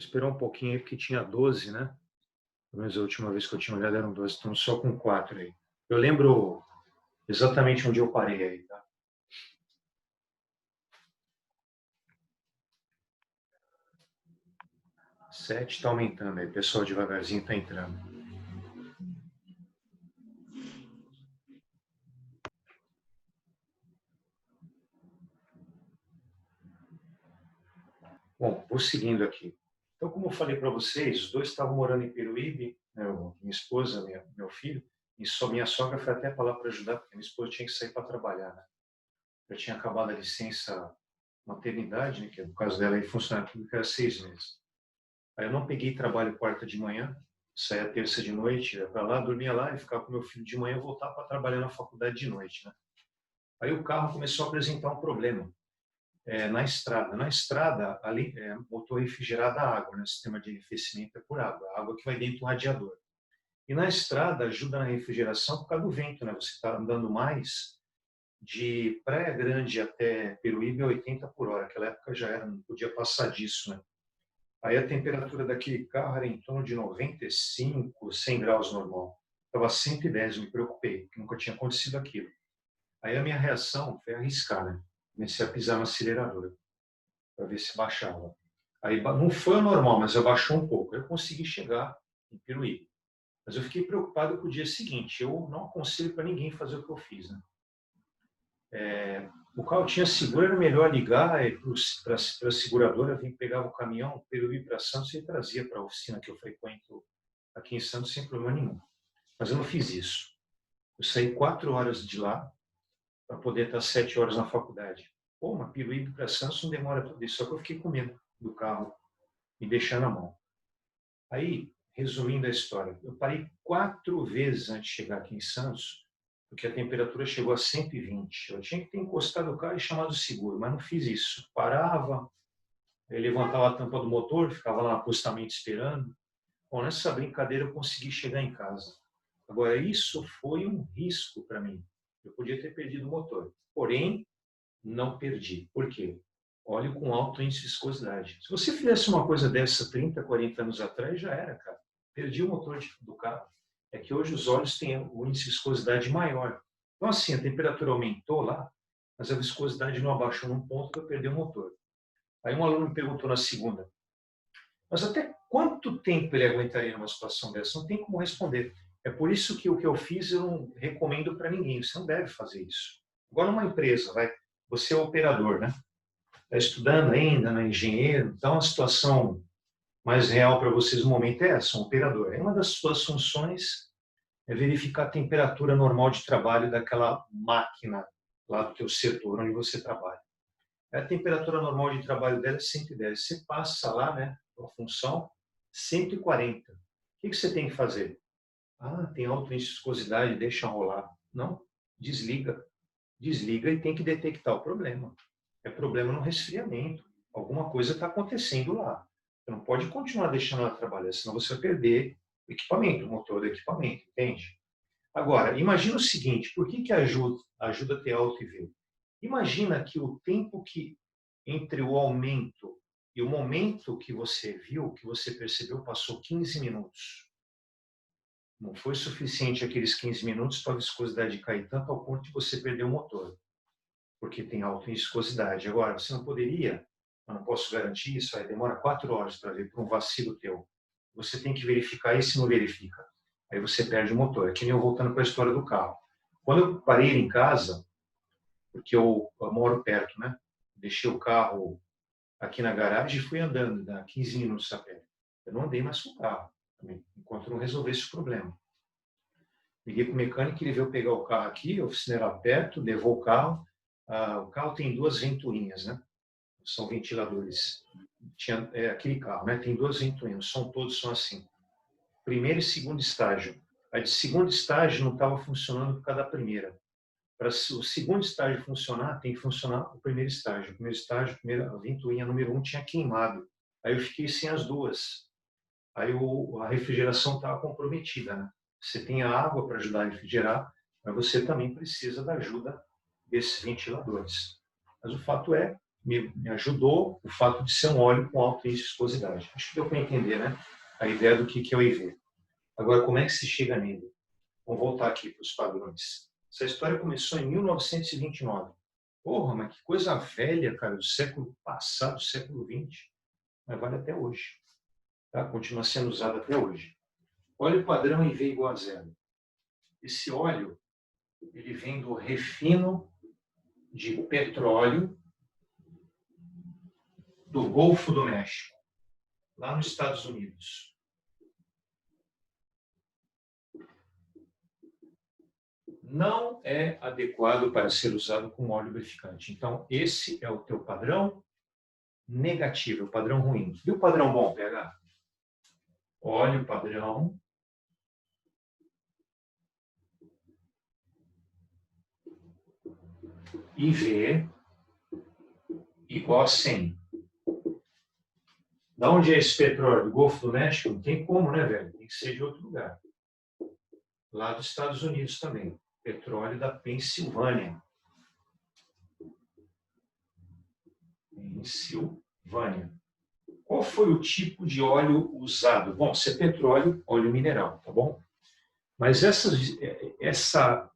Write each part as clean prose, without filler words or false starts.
Esperou um pouquinho aí, porque tinha 12, né? Pelo menos a última vez que eu tinha olhado eram 12, estamos só com 4 aí. Eu lembro exatamente onde eu parei aí, tá? Sete está aumentando aí, o pessoal devagarzinho está entrando. Bom, vou seguindo aqui. Então, como eu falei para vocês, os dois estavam morando em Peruíbe, né, minha esposa, meu filho, e só minha sogra foi até para lá para ajudar, porque minha esposa tinha que sair para trabalhar, né? Já tinha acabado a licença maternidade, né, que no caso dela aí funcionária pública era 6 meses. Aí eu não peguei trabalho quarta de manhã, saía terça de noite, ia para lá, dormia lá e ficava com meu filho de manhã e voltava para trabalhar na faculdade de noite, né? Aí o carro começou a apresentar um problema na estrada. Na estrada, ali, motor refrigerado a água, né? Sistema de arrefecimento é por água, a água que vai dentro do radiador. E na estrada ajuda na refrigeração por causa do vento, né? Você está andando mais de Praia Grande até Peruíbe a 80 por hora. Naquela época já era, não podia passar disso, né? Aí a temperatura daquele carro era em torno de 95, 100 graus normal. Estava 110, me preocupei, porque nunca tinha acontecido aquilo. Aí a minha reação foi arriscar, né? Comecei a pisar no acelerador para ver se baixava. Aí não foi o normal, mas abaixou um pouco. Eu consegui chegar em Peruíbe. Mas eu fiquei preocupado com o dia seguinte. Eu não aconselho para ninguém fazer o que eu fiz, né? O carro tinha seguro, era melhor ligar para a seguradora, vir pegava o caminhão, Peruíbe para Santos e trazia para a oficina que eu frequento aqui em Santos sem problema nenhum. Mas eu não fiz isso. Eu saí 4 horas de lá para poder estar 7 horas na faculdade. Pô, uma Peruíbe para Santos não demora tudo isso, só que eu fiquei com medo do carro me deixar na mão. Aí, resumindo a história, eu parei 4 vezes antes de chegar aqui em Santos, porque a temperatura chegou a 120. Eu tinha que ter encostado o carro e chamado o seguro, mas não fiz isso. Parava, levantava a tampa do motor, ficava lá no acostamento esperando. Bom, nessa brincadeira eu consegui chegar em casa. Agora, isso foi um risco para mim. Eu podia ter perdido o motor. Porém, não perdi. Por quê? Óleo com alto índice de viscosidade. Se você fizesse uma coisa dessa 30, 40 anos atrás, já era, cara. Perdi o motor do carro. É que hoje os óleos têm o índice de viscosidade maior. Então, assim, a temperatura aumentou lá, mas a viscosidade não abaixou num ponto que eu perdi o motor. Aí um aluno me perguntou na segunda, mas até quanto tempo ele aguentaria numa situação dessa? Não tem como responder. É por isso que o que eu fiz eu não recomendo para ninguém. Você não deve fazer isso. Agora, uma empresa, você é o operador, né? Está estudando ainda, não é engenheiro, então a situação mais real para vocês no momento é essa, um operador. É uma das suas funções é verificar a temperatura normal de trabalho daquela máquina lá do teu setor onde você trabalha. A temperatura normal de trabalho dela é 110. Você passa lá, né, a função 140. O que você tem que fazer? Ah, tem alta viscosidade, deixa rolar. Não, desliga. Desliga e tem que detectar o problema. É problema no resfriamento. Alguma coisa está acontecendo lá. Você não pode continuar deixando ela trabalhar, senão você vai perder o equipamento, o motor do equipamento, entende? Agora, imagina o seguinte, por que ajuda a ter alto IV? Imagina que o tempo que entre o aumento e o momento que você viu, que você percebeu, passou 15 minutos. Não foi suficiente aqueles 15 minutos para a viscosidade cair tanto ao ponto de você perder o motor, porque tem alta viscosidade. Agora, você não poderia, eu não posso garantir isso, aí demora 4 horas para ver por um vacilo teu. Você tem que verificar e se não verifica. Aí você perde o motor. É que nem eu voltando para a história do carro. Quando eu parei em casa, porque eu moro perto, né? Deixei o carro aqui na garagem e fui andando, dá 15 minutos a pé. Eu não andei mais com o carro, também, enquanto não resolvesse o problema. Liguei para o mecânico, ele veio pegar o carro aqui, a oficina era perto, levou o carro. O carro tem 2 ventoinhas, né? São ventiladores. Aquele carro, né? Tem 2 ventoinhas, todos são assim. Primeiro e segundo estágio. A de segundo estágio não estava funcionando por causa da primeira. Para o segundo estágio funcionar, tem que funcionar o primeiro estágio. O primeiro estágio, a ventoinha número 1 tinha queimado. Aí eu fiquei sem as duas. Aí a refrigeração estava comprometida, né? Você tem a água para ajudar a refrigerar, mas você também precisa da ajuda desses ventiladores. Mas o fato é me ajudou o fato de ser um óleo com alta viscosidade. Acho que deu para entender, né? A ideia do que é o IV. Agora, como é que se chega nele? Vamos voltar aqui para os padrões. Essa história começou em 1929. Porra, mas que coisa velha, cara, do século passado, do século XX. Mas vale até hoje. Tá? Continua sendo usado até hoje. Óleo padrão IV igual a zero. Esse óleo, ele vem do refino de petróleo do Golfo do México, lá nos Estados Unidos. Não é adequado para ser usado como óleo lubrificante. Então, esse é o teu padrão negativo, o padrão ruim. E o padrão bom, PH? Óleo padrão IV igual a 100. Da onde é esse petróleo? Do Golfo do México? Não tem como, né, velho? Tem que ser de outro lugar. Lá dos Estados Unidos também. Petróleo da Pensilvânia. Pensilvânia. Qual foi o tipo de óleo usado? Bom, se é petróleo, óleo mineral, tá bom? Mas essa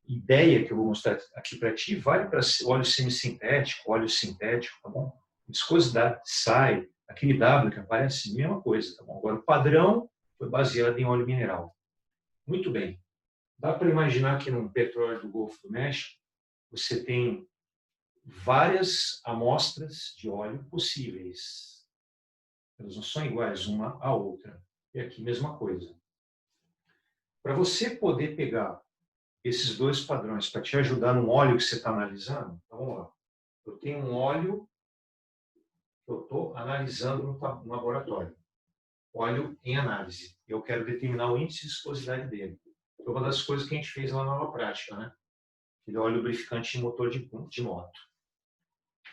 ideia que eu vou mostrar aqui para ti vale para óleo semissintético, óleo sintético, tá bom? Viscosidade sai, aquele W que aparece, mesma coisa, tá bom? Agora, o padrão foi baseado em óleo mineral. Muito bem. Dá para imaginar que num petróleo do Golfo do México, você tem várias amostras de óleo possíveis. Elas não são iguais uma à outra. E aqui, mesma coisa. Para você poder pegar esses dois padrões para te ajudar no óleo que você está analisando, então, vamos lá. Eu tenho um óleo que eu estou analisando no laboratório. Óleo em análise. Eu quero determinar o índice de viscosidade dele. Foi uma das coisas que a gente fez lá na aula prática, né? Aquele óleo lubrificante de motor de moto.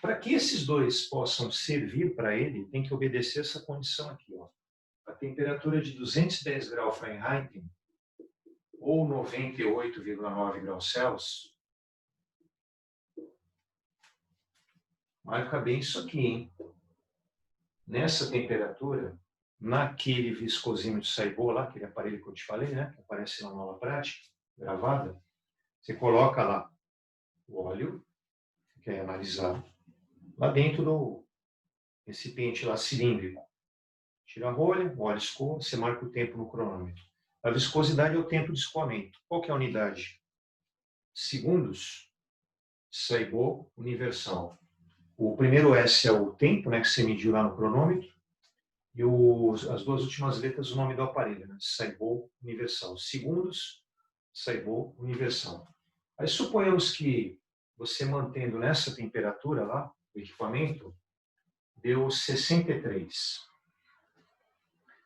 Para que esses dois possam servir para ele, tem que obedecer essa condição aqui, ó. A temperatura de 210 graus Fahrenheit ou 98,9 graus Celsius, marca bem isso aqui, hein? Nessa temperatura, naquele viscosímetro Saibô lá, aquele aparelho que eu te falei, né? Que aparece lá na aula prática, gravada, você coloca lá o óleo, que é analisado, lá dentro do recipiente lá cilíndrico. Tira a rolha, o óleo escoa, você marca o tempo no cronômetro. A viscosidade é o tempo de escoamento. Qual que é a unidade? Segundos, Saibô universal. O primeiro S é o tempo, né, que você mediu lá no cronômetro, e as duas últimas letras, o nome do aparelho, né, Saibô universal. Segundos, Saibô universal. Aí suponhamos que você mantendo nessa temperatura lá, o equipamento, deu 63.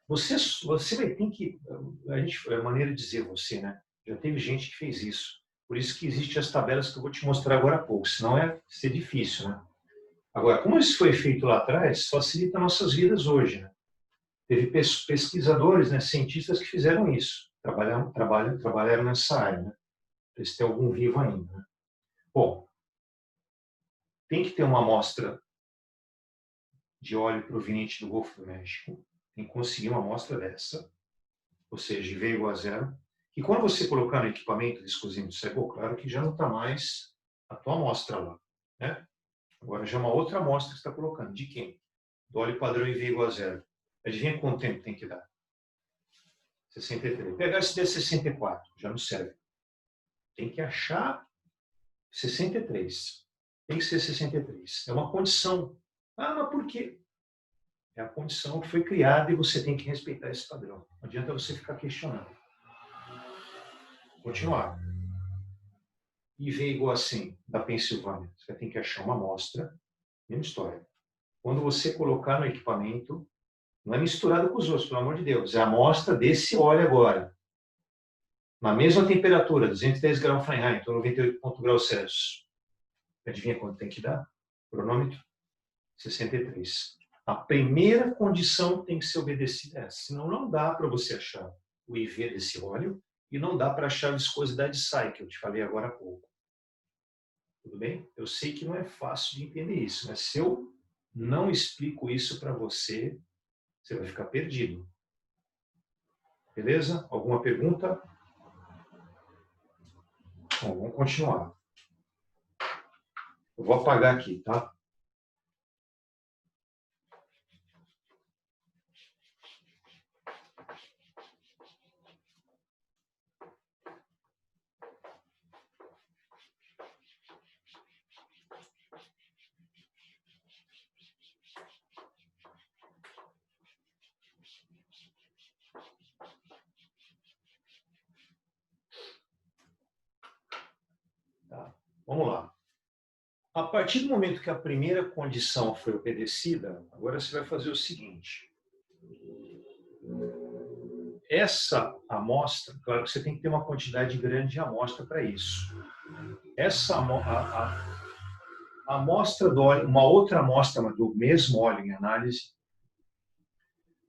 Você vai ter que, é a maneira de dizer você, né? Já teve gente que fez isso. Por isso que existem as tabelas que eu vou te mostrar agora há pouco, senão é ser difícil, né? Agora, como isso foi feito lá atrás, facilita nossas vidas hoje, né? Teve pesquisadores, né, cientistas que fizeram isso, trabalharam nessa área, né? Se tem algum vivo ainda, né? Bom, tem que ter uma amostra de óleo proveniente do Golfo do México, tem que conseguir uma amostra dessa, ou seja, V igual a zero, e quando você colocar no equipamento de viscosímetro Saibô, claro que já não está mais a tua amostra lá, né? Agora já é uma outra amostra que você está colocando. De quem? Do óleo padrão IV igual a zero. Adivinha quanto tempo tem que dar? 63. Pegar esse de 64, já não serve. Tem que achar 63. Tem que ser 63. É uma condição. Ah, mas por quê? É a condição que foi criada e você tem que respeitar esse padrão. Não adianta você ficar questionando. Continuar. IV igual a 100 da Pensilvânia. Você tem que achar uma amostra. Mesma história. Quando você colocar no equipamento, não é misturado com os outros, pelo amor de Deus. É a amostra desse óleo agora. Na mesma temperatura, 210 graus Fahrenheit, ou 98 graus Celsius. Adivinha quanto tem que dar? Cronômetro? 63. A primeira condição tem que ser obedecida essa. Senão não dá para você achar o IV desse óleo e não dá para achar a viscosidade SAI, que eu te falei agora há pouco. Tudo bem? Eu sei que não é fácil de entender isso, mas se eu não explico isso para você, você vai ficar perdido. Beleza? Alguma pergunta? Bom, vamos continuar. Eu vou apagar aqui, tá? Tá. Vamos lá. A partir do momento que a primeira condição foi obedecida, agora você vai fazer o seguinte. Essa amostra, claro que você tem que ter uma quantidade grande de amostra para isso. Essa a amostra do óleo, uma outra amostra do mesmo óleo em análise,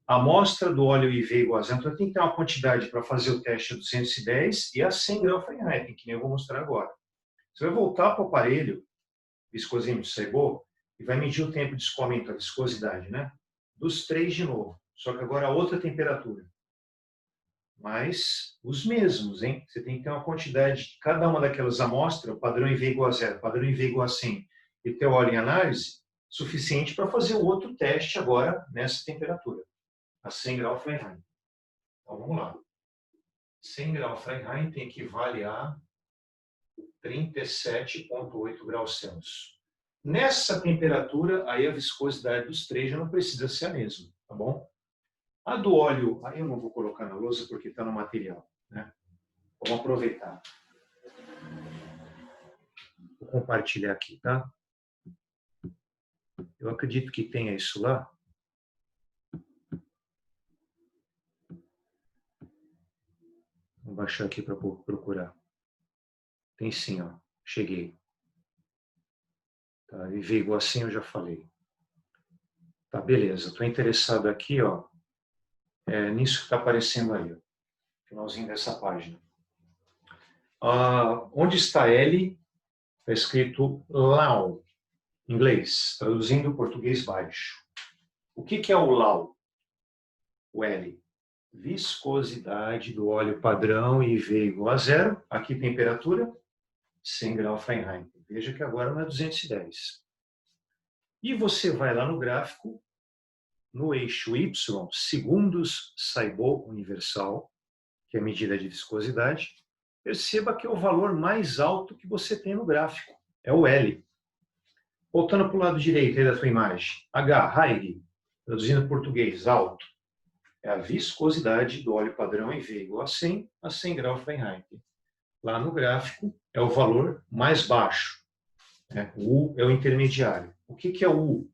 a amostra do óleo IV igual a zero, então tem que ter uma quantidade para fazer o teste a 210 e a 100 graus Fahrenheit, que nem eu vou mostrar agora. Você vai voltar para o aparelho viscosímetro Saibo e vai medir o tempo de escoamento, a viscosidade, né? Dos três de novo, só que agora a outra temperatura. Mas os mesmos, hein? Você tem que ter uma quantidade de cada uma daquelas amostras, padrão IV igual a 0, padrão IV igual a 100, e teu óleo em análise, suficiente para fazer o outro teste agora nessa temperatura, a 100 graus Fahrenheit. Então vamos lá. 100 graus Fahrenheit equivale a 37,8 graus Celsius. Nessa temperatura, aí a viscosidade dos três já não precisa ser a mesma, tá bom? A do óleo, aí eu não vou colocar na lousa porque está no material, né? Vamos aproveitar. Vou compartilhar aqui, tá? Eu acredito que tenha isso lá. Vou baixar aqui para procurar. Tem sim, ó. Cheguei. Tá, e veio assim, eu já falei. Tá, beleza. Estou interessado aqui, ó, nisso que está aparecendo aí, ó, finalzinho dessa página. Onde está L? Está escrito LAW, em inglês, traduzindo português baixo. O que é o LAW? O L. Viscosidade do óleo padrão IV igual a zero. Aqui temperatura, 100 graus Fahrenheit. Veja que agora não é 210. E você vai lá no gráfico, no eixo Y, segundos Saibo universal, que é a medida de viscosidade. Perceba que é o valor mais alto que você tem no gráfico. É o L. Voltando para o lado direito aí da sua imagem. H, High, traduzindo em português, alto. É a viscosidade do óleo padrão IV igual a 100 graus Fahrenheit. Lá no gráfico é o valor mais baixo. O U é o intermediário. O que é o U?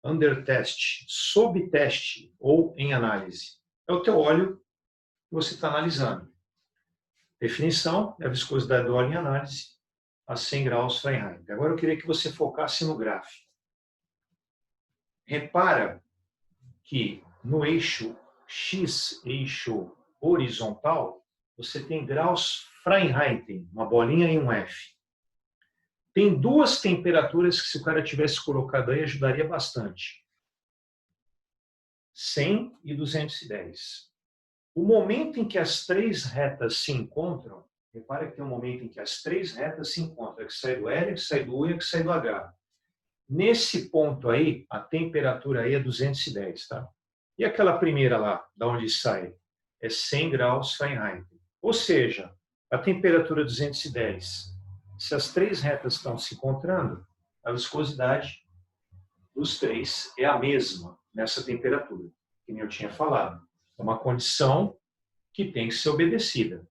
Under test, sob teste ou em análise. É o teu óleo que você está analisando. Definição é a viscosidade do óleo em análise a 100 graus Fahrenheit. Agora eu queria que você focasse no gráfico. Repara que no eixo X, eixo horizontal, você tem graus Fahrenheit, uma bolinha e um F. Tem duas temperaturas que, se o cara tivesse colocado aí, ajudaria bastante. 100 e 210. O momento em que as três retas se encontram, repara que tem um momento em que as três retas se encontram, que sai do L, que sai do U e que sai do H. Nesse ponto aí, a temperatura aí é 210, tá? E aquela primeira lá, da onde sai, é 100 graus Fahrenheit. Ou seja, a temperatura 210. Se as três retas estão se encontrando, a viscosidade dos três é a mesma nessa temperatura, que nem eu tinha falado. É uma condição que tem que ser obedecida.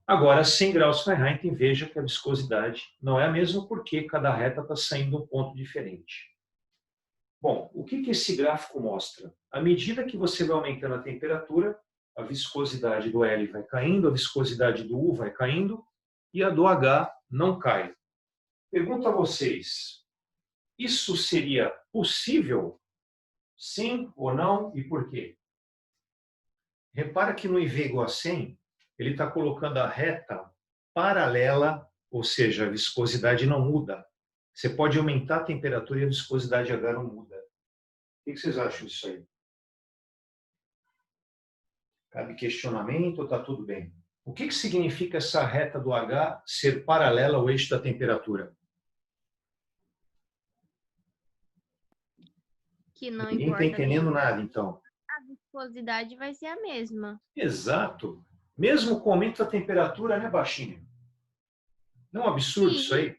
Agora, 100 graus Fahrenheit, veja que a viscosidade não é a mesma porque cada reta está saindo de um ponto diferente. Bom, o que esse gráfico mostra? À medida que você vai aumentando a temperatura, a viscosidade do L vai caindo, a viscosidade do U vai caindo e a do H não cai. Pergunto a vocês, isso seria possível? Sim ou não e por quê? Repara que no IV igual a 100, ele está colocando a reta paralela, ou seja, a viscosidade não muda. Você pode aumentar a temperatura e a viscosidade H não muda. O que vocês acham disso aí? Cabe questionamento ou está tudo bem? O que significa essa reta do H ser paralela ao eixo da temperatura? Que não Ninguém está importa entendendo nada, então. a viscosidade vai ser a mesma. Exato. Mesmo com o aumento da temperatura, né, baixinho? Não é um absurdo Sim. isso aí?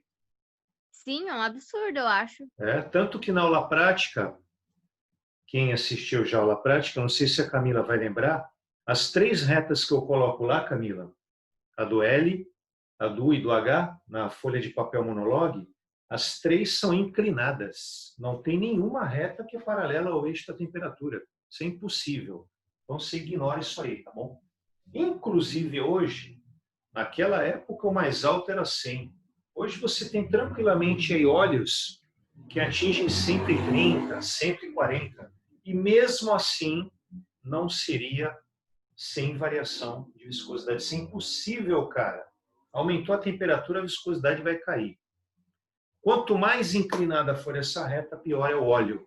Sim, é um absurdo, eu acho. Tanto que na aula prática, quem assistiu já a aula prática, não sei se a Camila vai lembrar, as 3 retas que eu coloco lá, Camila, a do L, a do U e do H, na folha de papel monologue, as 3 são inclinadas. Não tem nenhuma reta que é paralela ao eixo da temperatura. Isso é impossível. Então você ignora isso aí, tá bom? Inclusive hoje, naquela época o mais alto era 100. Hoje você tem tranquilamente aí óleos que atingem 130, 140. E mesmo assim não seria sem variação de viscosidade. Isso é impossível, cara. Aumentou a temperatura, a viscosidade vai cair. Quanto mais inclinada for essa reta, pior é o óleo.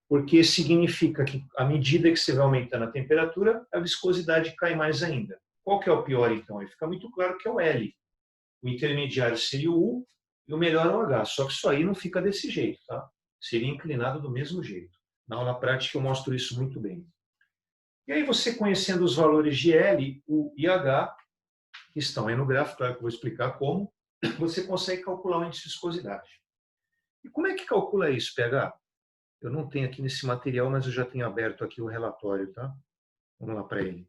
Porque significa que, à medida que você vai aumentando a temperatura, a viscosidade cai mais ainda. Qual que é o pior, então? Aí fica muito claro que é o L. O intermediário seria o U e o melhor é o H. Só que isso aí não fica desse jeito, tá? Seria inclinado do mesmo jeito. Na aula prática eu mostro isso muito bem. E aí você conhecendo os valores de L, U e H, que estão aí no gráfico, claro que eu vou explicar como, você consegue calcular o índice de viscosidade. E como é que calcula isso, PH? Eu não tenho aqui nesse material, mas eu já tenho aberto aqui o relatório, tá? Vamos lá para ele.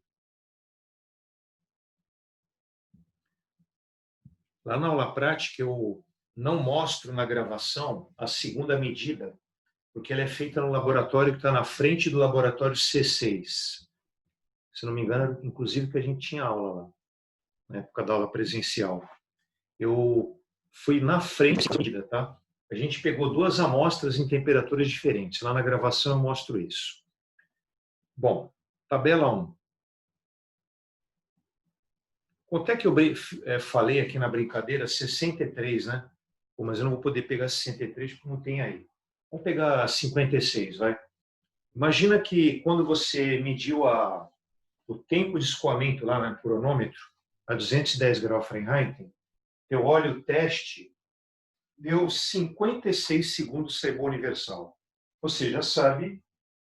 Lá na aula prática, eu não mostro na gravação a segunda medida, porque ela é feita no laboratório que está na frente do laboratório C6. Se não me engano, inclusive que a gente tinha aula lá, na época da aula presencial. Eu fui na frente da medida, tá? A gente pegou 2 amostras em temperaturas diferentes. Lá na gravação eu mostro isso. Bom, tabela 1. Quanto é que eu falei aqui na brincadeira? 63, né? Pô, mas eu não vou poder pegar 63 porque não tem aí. Vamos pegar 56, vai. Imagina que quando você mediu o tempo de escoamento lá no cronômetro, a 210 graus Fahrenheit, teu óleo teste deu 56 segundos Sebou universal. Você já sabe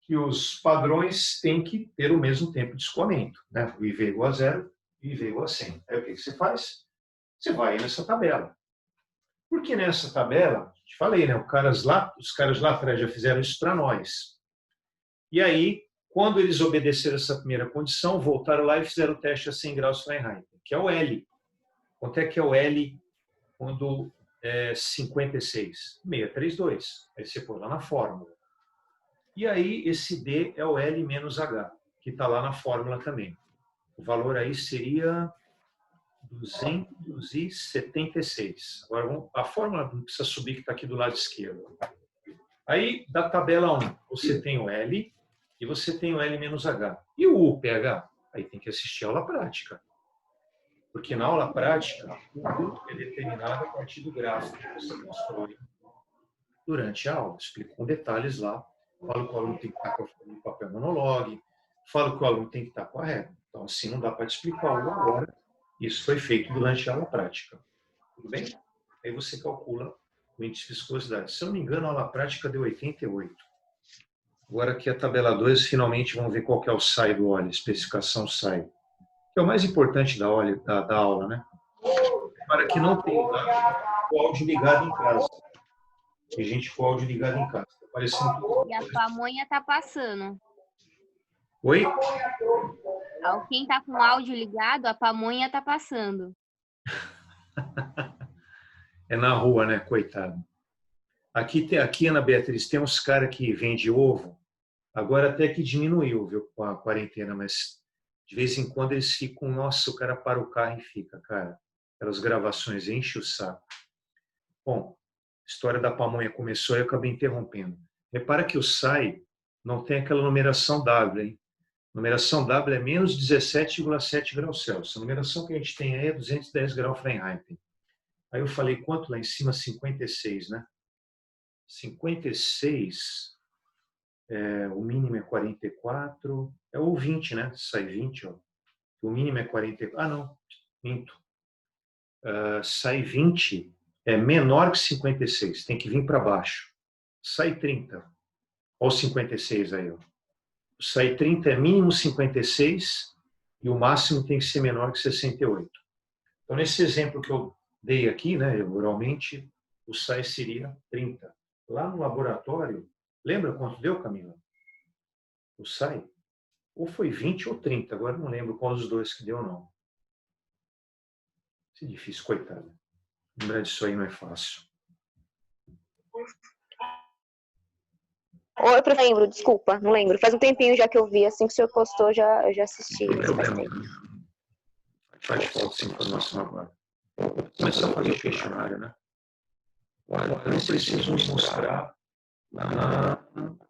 que os padrões têm que ter o mesmo tempo de escoamento, né? O IV igual a 0 e IV igual a 100. Aí o que você faz? Você vai nessa tabela. Porque nessa tabela, te falei, né? Os caras lá atrás já fizeram isso para nós. E aí, quando eles obedeceram essa primeira condição, voltaram lá e fizeram o teste a 100 graus Fahrenheit, que é o L. Quanto é que é o L quando é 56? 632. Aí você põe lá na fórmula. E aí, esse D é o L menos H, que está lá na fórmula também. O valor aí seria 276. Agora, a fórmula não precisa subir, que está aqui do lado esquerdo. Aí, da tabela 1, você tem o L e você tem o L menos H. E o U, PH? Aí tem que assistir a aula prática. Porque na aula prática, o U é determinado a partir do gráfico que você constrói durante a aula. Explico com detalhes lá. Falo que o aluno tem que estar com o papel monologue. Falo que o aluno tem que estar com a régua. Então, assim, não dá para te explicar algo agora. Isso foi feito durante a aula prática. Tudo bem? Aí você calcula o índice de viscosidade. Se eu não me engano, a aula prática deu 88. Agora aqui a tabela 2, finalmente vamos ver qual que é o SAI do óleo, especificação SAI. Que é o mais importante da aula, né? Para que não tem o áudio ligado em casa. Tem gente com o áudio ligado em casa. Tá parecendo tudo. E a pamonha tá passando. Oi? Quem tá com o áudio ligado, a pamonha tá passando. É na rua, né? Coitado. Aqui, Ana Beatriz, tem uns caras que vendem ovo. Agora até que diminuiu, viu, com a quarentena, mas de vez em quando eles ficam, nossa, o cara para o carro e fica, cara. Aquelas gravações enchem o saco. Bom, a história da pamonha começou e eu acabei interrompendo. Repara que o SAI não tem aquela numeração W, hein? A numeração W é menos 17,7 graus Celsius. A numeração que a gente tem aí é 210 graus Fahrenheit. Aí eu falei, quanto lá em cima? 56, né? 56, o mínimo é 44, ou 20, né? Sai 20, ó. O mínimo é 44. Ah, não, minto. Sai 20, é menor que 56, tem que vir para baixo. Sai 30. Olha o 56 aí, ó. Sai 30 é mínimo 56 e o máximo tem que ser menor que 68. Então, nesse exemplo que eu dei aqui, né, oralmente, o SAI seria 30. Lá no laboratório, lembra quanto deu, Camila? O SAI? Ou foi 20 ou 30, agora não lembro qual dos dois que deu, não. Isso é difícil, coitado. Lembrar disso aí não é fácil. Ou eu lembro, desculpa, não lembro. Faz um tempinho já que eu vi, assim que o senhor postou, eu já assisti. Não tem problema. Faz falta essa informação agora. Começar a fazer o questionário, né? Olha, eu preciso mostrar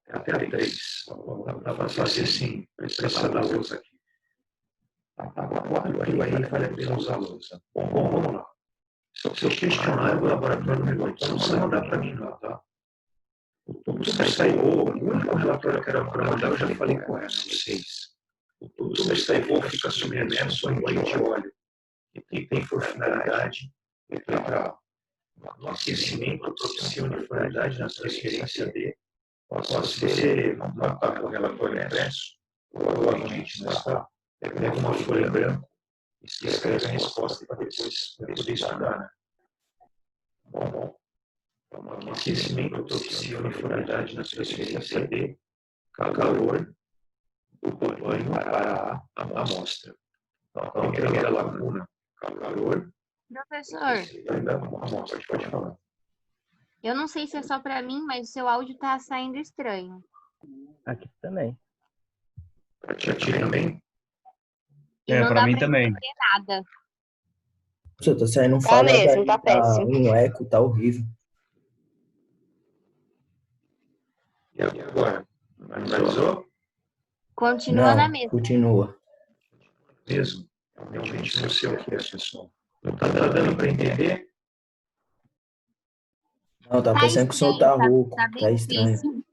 até a 3. Dá para fazer assim, precisar da lousa aqui. Aguardo aí, vale a pena usar a lousa. Bom, vamos lá. Seu questionário do laboratório número 8. Não precisa mandar para mim, não, tá? O tubo saiu, o único relatório que era para mandar, eu já falei com ela, 6. O tubo saiu, fica submerso em banho de óleo, que tem por finalidade para o aquecimento, propicia uniformidade na transferência de. Você não está com o relatório impresso, provavelmente não está. Pega uma folha em branco e escreve a resposta para depois poder estudar, né? Bom. O aquecimento propicia uniformidade na transferência de calor do banho para a amostra. Então, a primeira lacuna, calor. Professor, Amostra, pode falar. eu não sei se é só para mim, mas o seu áudio está saindo estranho. Aqui também. Para ti também? E não para dá mim para também. entender nada. Você tá saindo Tá falha mesmo, daí, tá péssimo. um eco, tá horrível. E agora? Analisou? Continua na Não, mesma. continua. Mesmo? Realmente não sei o que é, pessoal. Não está dando para entender? Não, tá Tá parecendo que o som tá estranho, rouco, tá bem tá estranho. difícil.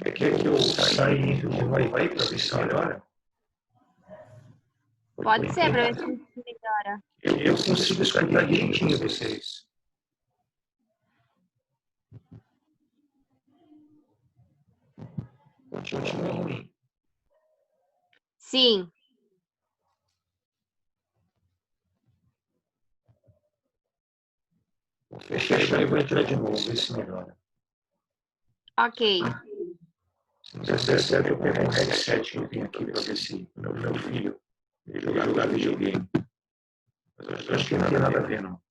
Quer que eu saia do vai para ver se melhora? Pode ser, para ver se melhora. Eu consigo escutar direitinho vocês. Continua ruim. Sim. Vou fechar e vou entrar de novo, ver se melhora. Ok. Se não der certo, eu pego um headset que eu tenho aqui para ver se meu filho ele jogar videogame. Mas eu acho que não tem nada a ver, não.